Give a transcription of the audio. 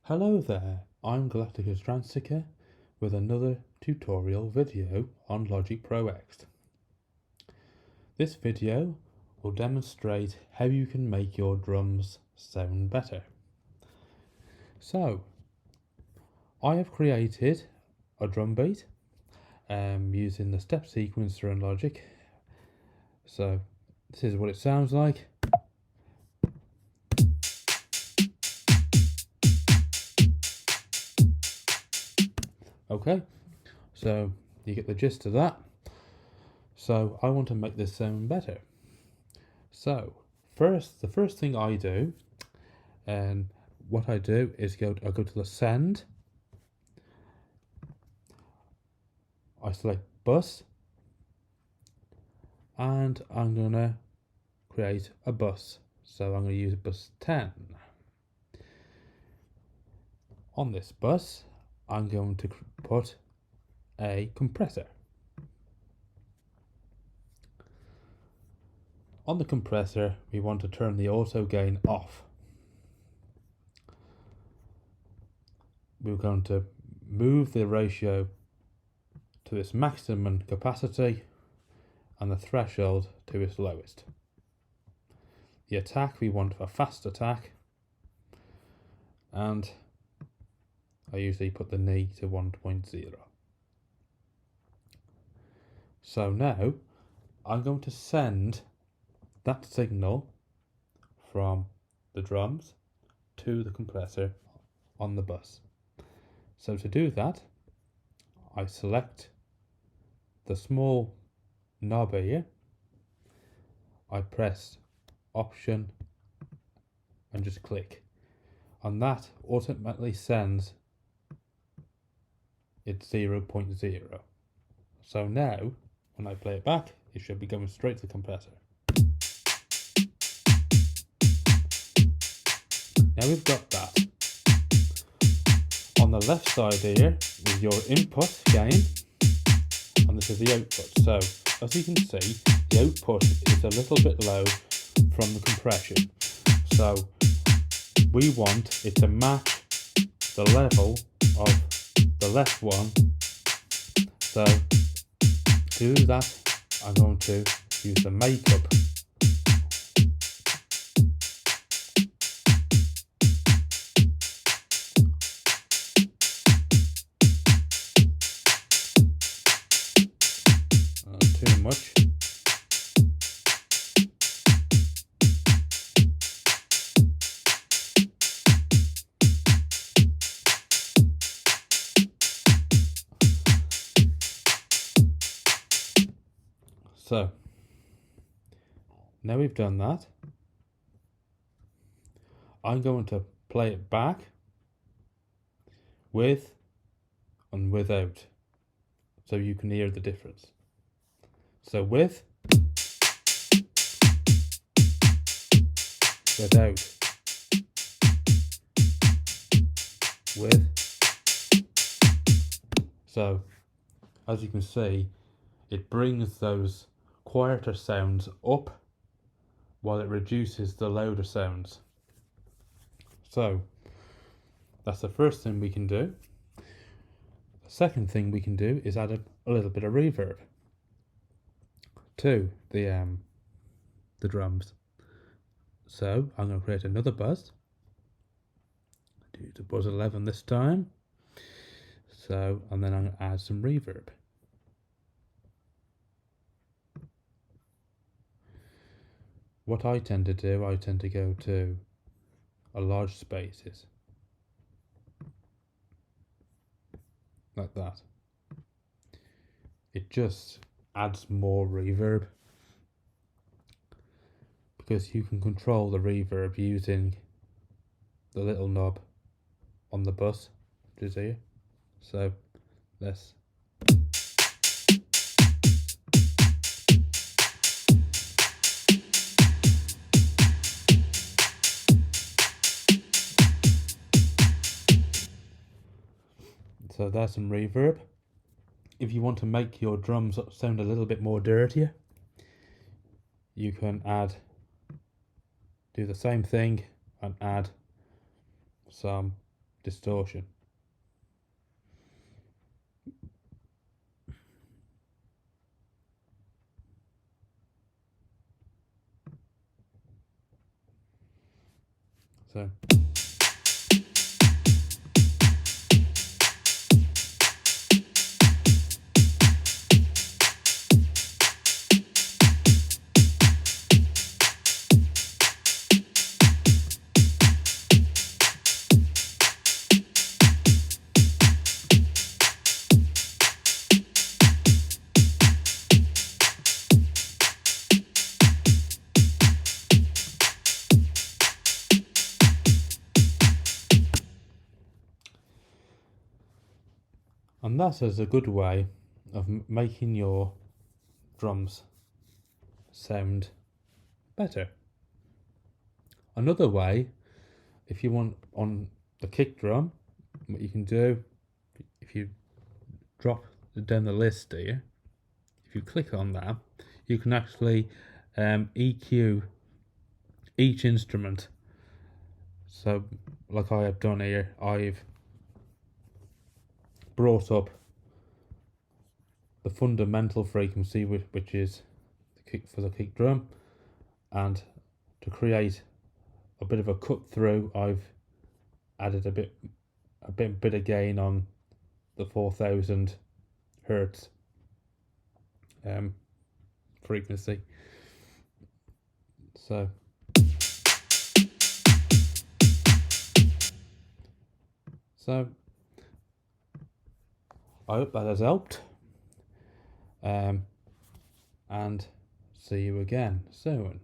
Hello there, I'm Galacticus Transica with another tutorial video on Logic Pro X. This video will demonstrate how you can make your drums sound better. So, I have created a drum beat using the step sequencer in Logic. So, this is what it sounds like. Okay, so you get the gist of that. So I want to make this sound better. So the first thing I do, and what I do is I go to the send. I select bus, and I'm gonna create a bus. So I'm gonna use bus 10. On this bus, I'm going to put a compressor. On the compressor, we want to turn the auto gain off. We're going to move the ratio to its maximum capacity and the threshold to its lowest. The attack, we want a fast attack, and I usually put the knee to 1.0. So now I'm going to send that signal from the drums to the compressor on the bus. So to do that, I select the small knob here, I press Option and just click, and that automatically sends it 0.0. So now when I play it back, it should be going straight to the compressor. Now we've got that. On the left side here is your input gain, and this is the output. So as you can see, the output is a little bit low from the compression. So we want it to match the level of the left one. So to do that, I'm going to use the makeup. Too much. So now we've done that, I'm going to play it back with and without, so you can hear the difference. So with, without, with. So as you can see, it brings those quieter sounds up while it reduces the louder sounds. So that's the first thing we can do. The second thing we can do is add a little bit of reverb to the drums. So I'm going to create another buzz. Do the buzz 11 this time. So, and then I'm going to add some reverb. What I tend to do, I tend to go to a large spaces, like that. It just adds more reverb, because you can control the reverb using the little knob on the bus, which is here. So let's So there's some reverb. If you want to make your drums sound a little bit more dirtier, you can do the same thing and add some distortion. So and that is a good way of making your drums sound better. Another way, if you want on the kick drum, what you can do, if you drop down the list here, if you click on that, you can actually EQ each instrument. So like I have done here, I've brought up the fundamental frequency, which is the kick for the kick drum, and to create a bit of a cut through, I've added a bit of gain on the 4000 hertz frequency. So I hope that has helped, and see you again soon.